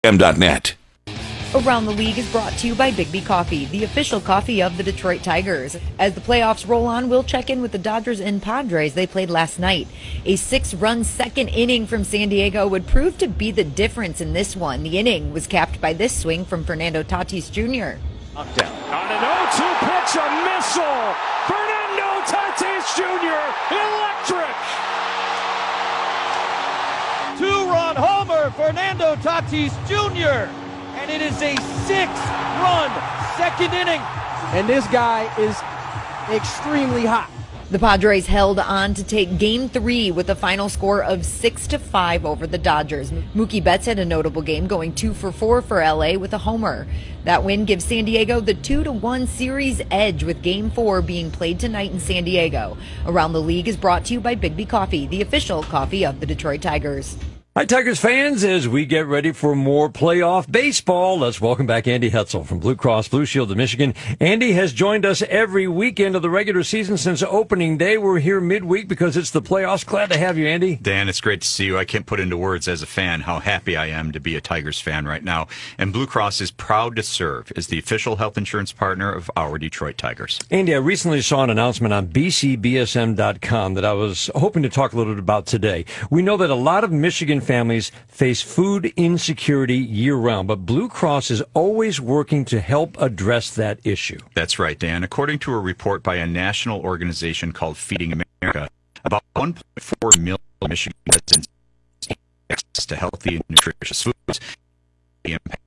M.net. Around the League is brought to you by Big B Coffee, the official coffee of the Detroit Tigers. As the playoffs roll on, we'll check in with the Dodgers and Padres. They played last night. A 6-run second inning from San Diego would prove to be the difference in this one. The inning was capped by this swing from Fernando Tatis Jr. Up down. On an 0-2 pitch, a missile. Fernando Tatis Jr. Electric. Two-run homer, Fernando Tatis Jr. And it is a 6-run second inning. And this guy is extremely hot. The Padres held on to take Game 3 with a final score of 6-5 over the Dodgers. Mookie Betts had a notable game, going 2 for 4 for LA with a homer. That win gives San Diego the 2-1 series edge, with Game 4 being played tonight in San Diego. Around the League is brought to you by Big B Coffee, the official coffee of the Detroit Tigers. Hi, Tigers fans. As we get ready for more playoff baseball, let's welcome back Andy Hetzel from Blue Cross Blue Shield of Michigan. Andy has joined us every weekend of the regular season since opening day. We're here midweek because it's the playoffs. Glad to have you, Andy. Dan, it's great to see you. I can't put into words as a fan how happy I am to be a Tigers fan right now. And Blue Cross is proud to serve as the official health insurance partner of our Detroit Tigers. Andy, I recently saw an announcement on bcbsm.com that I was hoping to talk a little bit about today. We know that a lot of Michigan families face food insecurity year-round, but Blue Cross is always working to help address that issue. That's right, Dan. According to a report by a national organization called Feeding America, about 1.4 million Michigan residents need access to healthy and nutritious foods. The impact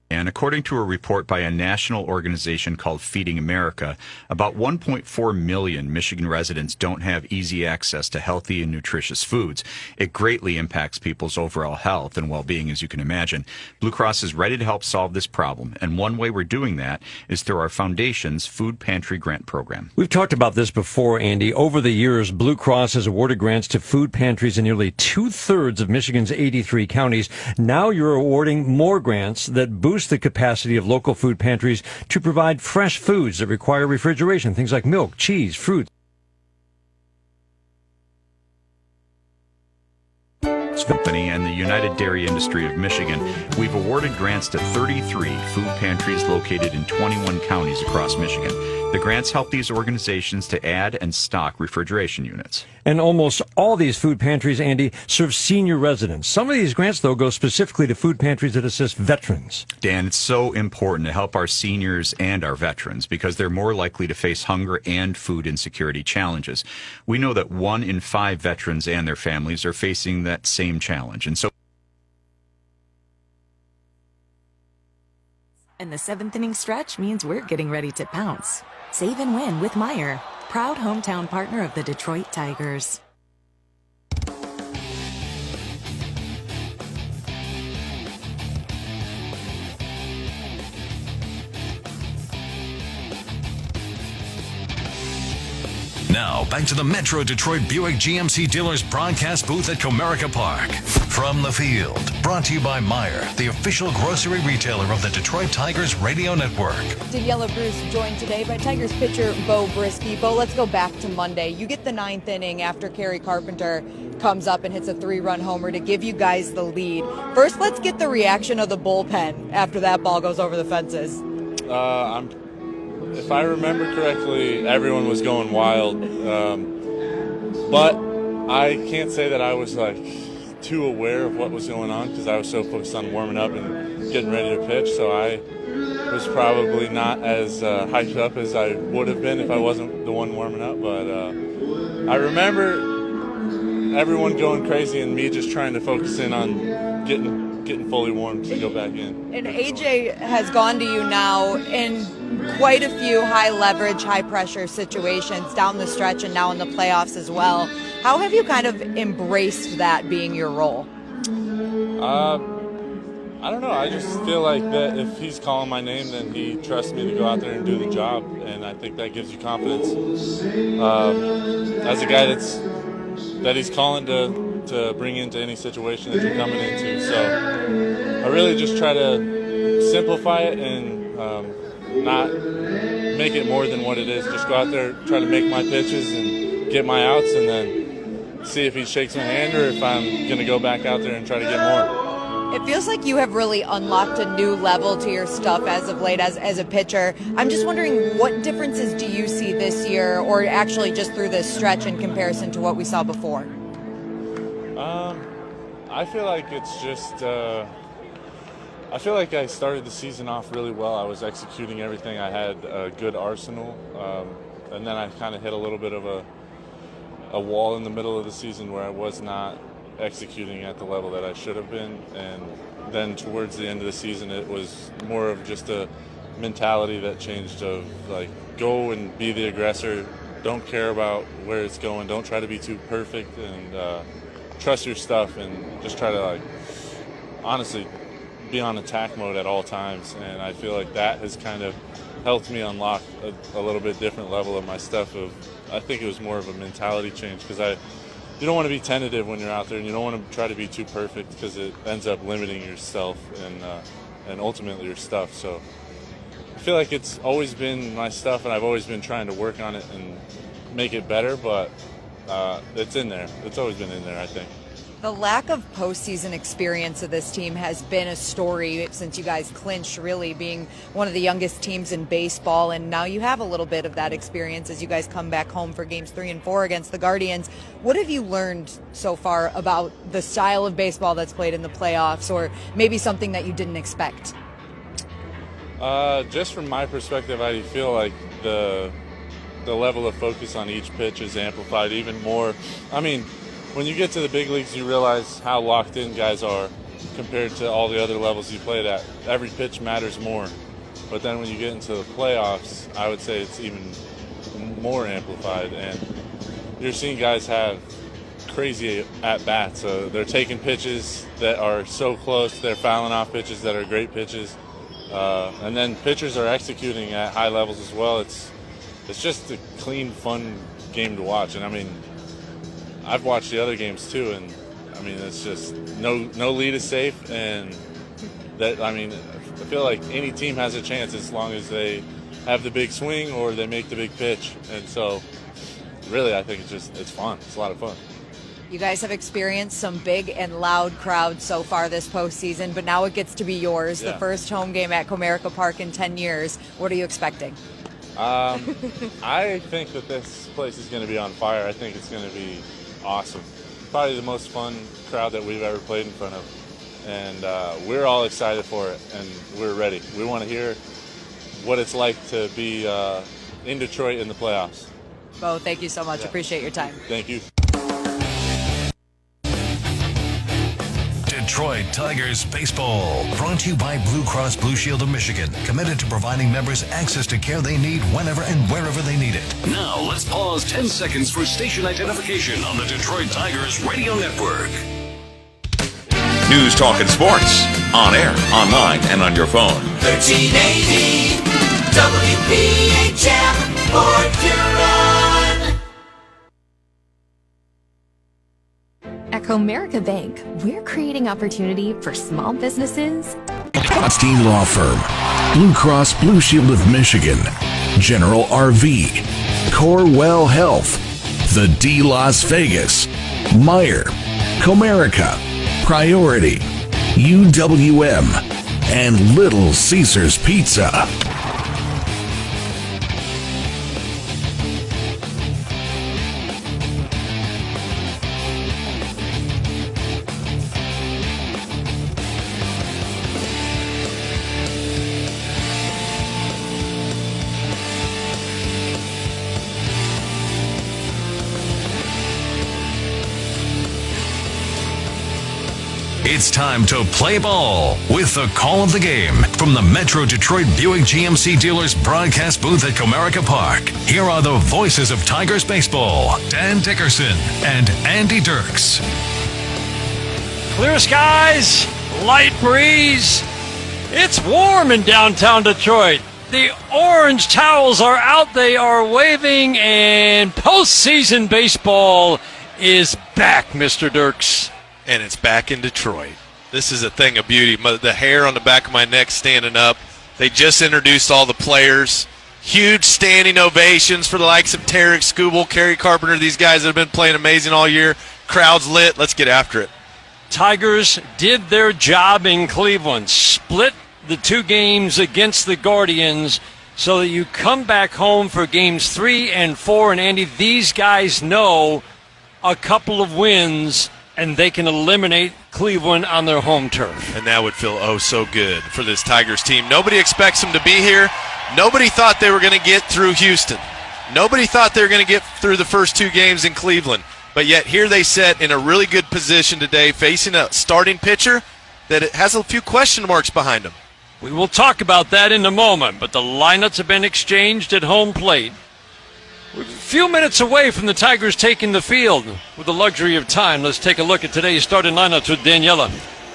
And according to a report by a national organization called Feeding America, about 1.4 million Michigan residents don't have easy access to healthy and nutritious foods. It greatly impacts people's overall health and well-being, as you can imagine. Blue Cross is ready to help solve this problem, and one way we're doing that is through our foundation's Food Pantry Grant Program. We've talked about this before, Andy. Over the years, Blue Cross has awarded grants to food pantries in nearly 2/3 of Michigan's 83 counties. Now you're awarding more grants that boost the capacity of local food pantries to provide fresh foods that require refrigeration, things like milk, cheese, fruit. Company and the United Dairy Industry of Michigan, we've awarded grants to 33 food pantries located in 21 counties across Michigan. The grants help these organizations to add and stock refrigeration units. And almost all these food pantries, Andy, serve senior residents. Some of these grants, though, go specifically to food pantries that assist veterans. Dan, it's so important to help our seniors and our veterans because they're more likely to face hunger and food insecurity challenges. We know that 1 in 5 veterans and their families are facing that same challenge. And so And the 7th inning stretch means we're getting ready to pounce. Save and win with Meijer, proud hometown partner of the Detroit Tigers. Now, back to the Metro Detroit Buick GMC dealers broadcast booth at Comerica Park. From the field, brought to you by Meijer, the official grocery retailer of the Detroit Tigers radio network. Daniela Bruce joined today by Tigers pitcher Bo Brisky. Bo, let's go back to Monday. You get the 9th inning after Kerry Carpenter comes up and hits a 3-run homer to give you guys the lead. First, let's get the reaction of the bullpen after that ball goes over the fences. If I remember correctly, everyone was going wild, but I can't say that I was too aware of what was going on because I was so focused on warming up and getting ready to pitch. So I was probably not as hyped up as I would have been if I wasn't the one warming up. But I remember everyone going crazy and me just trying to focus in on getting fully warm to go back in. And AJ has gone to you now in quite a few high leverage, high pressure situations down the stretch and now in the playoffs as well. How have you kind of embraced that being your role? I don't know. I just feel like that if he's calling my name, then he trusts me to go out there and do the job, and I think that gives you confidence. As a guy that's that he's calling to bring into any situation that you're coming into. So I really just try to simplify it and not make it more than what it is. Just go out there, try to make my pitches and get my outs, and then see if he shakes my hand or if I'm going to go back out there and try to get more. It feels like you have really unlocked a new level to your stuff as of late as a pitcher. I'm just wondering, what differences do you see this year, or actually just through this stretch, in comparison to what we saw before? I feel like it's just I feel like I started the season off really well. I was executing everything. I had a good arsenal, and then I kind of hit a little bit of a wall in the middle of the season where I was not executing at the level that I should have been. And then towards the end of the season, it was more of just a mentality that changed of like, go and be the aggressor. Don't care about where it's going. Don't try to be too perfect, and trust your stuff, and just try to, like, honestly be on attack mode at all times. And I feel like that has kind of helped me unlock a little bit different level of my stuff. I think it was more of a mentality change, because you don't want to be tentative when you're out there, and you don't want to try to be too perfect, because it ends up limiting yourself and ultimately your stuff. So I feel like it's always been my stuff, and I've always been trying to work on it and make it better, but it's in there. It's always been in there, I think. The lack of postseason experience of this team has been a story since you guys clinched, really being one of the youngest teams in baseball, and now you have a little bit of that experience as you guys come back home for games 3 and 4 against the Guardians. What have you learned so far about the style of baseball that's played in the playoffs, or maybe something that you didn't expect? Just from my perspective, I feel like the level of focus on each pitch is amplified even more. I mean, when you get to the big leagues, you realize how locked in guys are compared to all the other levels you played at. Every pitch matters more. But then when you get into the playoffs, I would say it's even more amplified. And you're seeing guys have crazy at-bats. They're taking pitches that are so close. They're fouling off pitches that are great pitches. And then pitchers are executing at high levels as well. It's just a clean, fun game to watch. And I mean, I've watched the other games too, and I mean, it's just no lead is safe, and that, I mean, I feel like any team has a chance as long as they have the big swing or they make the big pitch. And so really, I think it's fun. It's a lot of fun. You guys have experienced some big and loud crowds so far this postseason, but now it gets to be yours, Yeah. The first home game at Comerica Park in 10 years. What are you expecting? I think that this place is going to be on fire. I think it's going to be awesome. Probably the most fun crowd that we've ever played in front of. And we're all excited for it, and we're ready. We want to hear what it's like to be in Detroit in the playoffs. Bo, thank you so much. Yeah. Appreciate your time. Thank you. Detroit Tigers Baseball, brought to you by Blue Cross Blue Shield of Michigan, committed to providing members access to care they need whenever and wherever they need it. Now let's pause 10 seconds for station identification on the Detroit Tigers Radio Network. News, talk, and sports. On air, online, and on your phone. 1380 WPHM Port Huron. At Comerica Bank, we're creating opportunity for small businesses. Gottstein Law Firm, Blue Cross Blue Shield of Michigan, General RV, Corewell Health, The D Las Vegas, Meyer, Comerica, Priority, UWM, and Little Caesars Pizza. It's time to play ball with the call of the game from the Metro Detroit Buick GMC dealers broadcast booth at Comerica Park. Here are the voices of Tigers baseball, Dan Dickerson and Andy Dirks. Clear skies, light breeze. It's warm in downtown Detroit. The orange towels are out. They are waving, and postseason baseball is back, Mr. Dirks. And it's back in Detroit. This is a thing of beauty. The hair on the back of my neck standing up. They just introduced all the players. Huge standing ovations for the likes of Tarek Skubal, Kerry Carpenter, these guys that have been playing amazing all year. Crowd's lit. Let's get after it. Tigers did their job in Cleveland. Split the 2 games against the Guardians so that you come back home for games 3 and 4. And, Andy, these guys know a couple of wins and they can eliminate Cleveland on their home turf. And that would feel oh so good for this Tigers team. Nobody expects them to be here. Nobody thought they were going to get through Houston. Nobody thought they were going to get through the first 2 games in Cleveland. But yet here they sit in a really good position today, facing a starting pitcher that has a few question marks behind him. We will talk about that in a moment, but the lineups have been exchanged at home plate. We're a few minutes away from the Tigers taking the field. With the luxury of time, let's take a look at today's starting lineups with Daniela.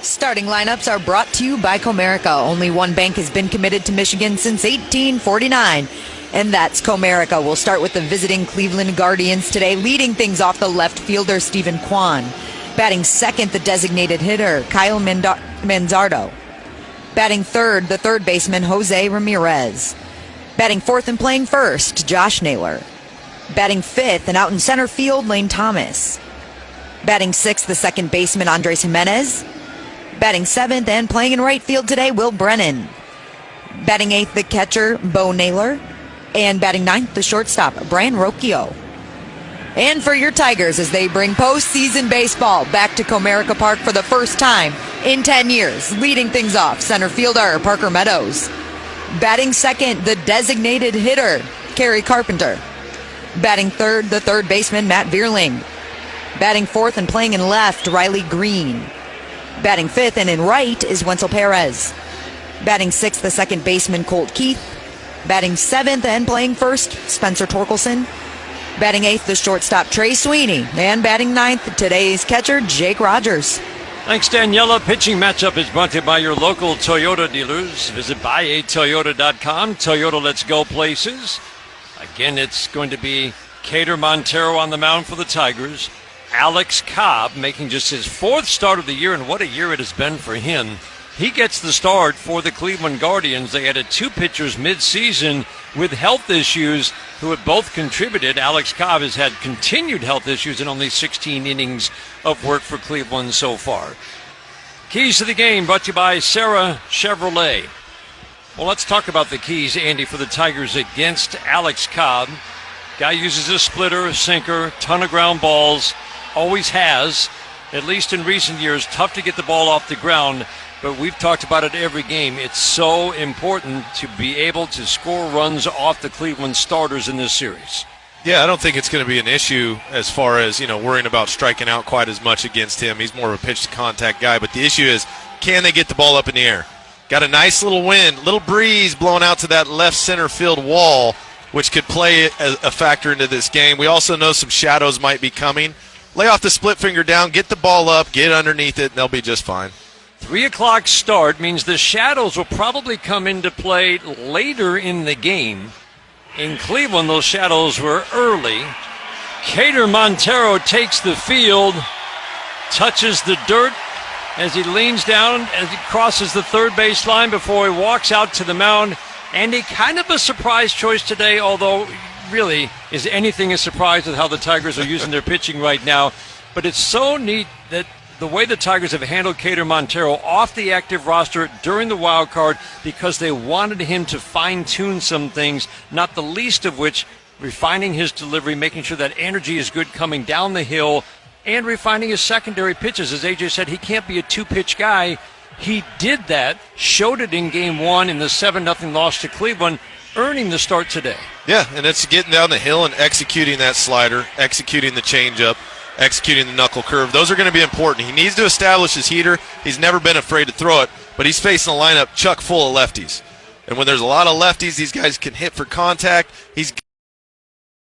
Starting lineups are brought to you by Comerica. Only one bank has been committed to Michigan since 1849, and that's Comerica. We'll start with the visiting Cleveland Guardians today, leading things off the left fielder, Stephen Kwan. Batting second, the designated hitter, Kyle Manzardo. Batting third, the third baseman, Jose Ramirez. Batting fourth and playing first, Josh Naylor. Batting fifth and out in center field, Lane Thomas. Batting sixth, the second baseman, Andres Jimenez. Batting seventh and playing in right field today, Will Brennan. Batting eighth, the catcher, Bo Naylor. And batting ninth, the shortstop, Brian Rocchio. And for your Tigers, as they bring postseason baseball back to Comerica Park for the first time in 10 years, leading things off, center fielder, Parker Meadows. Batting second, the designated hitter, Kerry Carpenter. Batting third, the third baseman, Matt Vierling. Batting fourth and playing in left, Riley Green. Batting fifth and in right is Wenzel Perez. Batting sixth, the second baseman, Colt Keith. Batting seventh and playing first, Spencer Torkelson. Batting eighth, the shortstop, Trey Sweeney. And batting ninth, today's catcher, Jake Rogers. Thanks, Daniela. Pitching matchup is brought to you by your local Toyota dealers. Visit buyatoyota.com. Toyota, let's go places. Again, it's going to be Cater Montero on the mound for the Tigers. Alex Cobb making just his 4th start of the year, and what a year it has been for him. He gets the start for the Cleveland Guardians. They added 2 pitchers mid-season with health issues who have both contributed. Alex Cobb has had continued health issues in only 16 innings of work for Cleveland so far. Keys to the game brought to you by Sarah Chevrolet. Well, let's talk about the keys, Andy, for the Tigers against Alex Cobb. Guy uses a splitter, a sinker, ton of ground balls. Always has, at least in recent years. Tough to get the ball off the ground, but we've talked about it every game. It's so important to be able to score runs off the Cleveland starters in this series. Yeah, I don't think it's going to be an issue as far as, worrying about striking out quite as much against him. He's more of a pitch-to-contact guy, but the issue is, can they get the ball up in the air? Got a nice little wind, little breeze blowing out to that left center field wall, which could play a factor into this game. We also know some shadows might be coming. Lay off the split finger down, get the ball up, get underneath it, and they'll be just fine. 3 o'clock start means the shadows will probably come into play later in the game. In Cleveland, those shadows were early. Cater Montero takes the field, touches the dirt as he leans down, as he crosses the third base line before he walks out to the mound. And a kind of a surprise choice today, although really, is anything a surprise with how the Tigers are using their pitching right now? But it's so neat that the way the Tigers have handled Cater Montero off the active roster during the wild card, because they wanted him to fine-tune some things, not the least of which refining his delivery, making sure that energy is good coming down the hill, and refining his secondary pitches. As AJ said, he can't be a 2-pitch guy. He did that, showed it in Game 1 in the 7-0 loss to Cleveland, earning the start today. Yeah, and it's getting down the hill and executing that slider, executing the changeup, executing the knuckle curve. Those are going to be important. He needs to establish his heater. He's never been afraid to throw it, but he's facing a lineup chock full of lefties. And when there's a lot of lefties, these guys can hit for contact. He's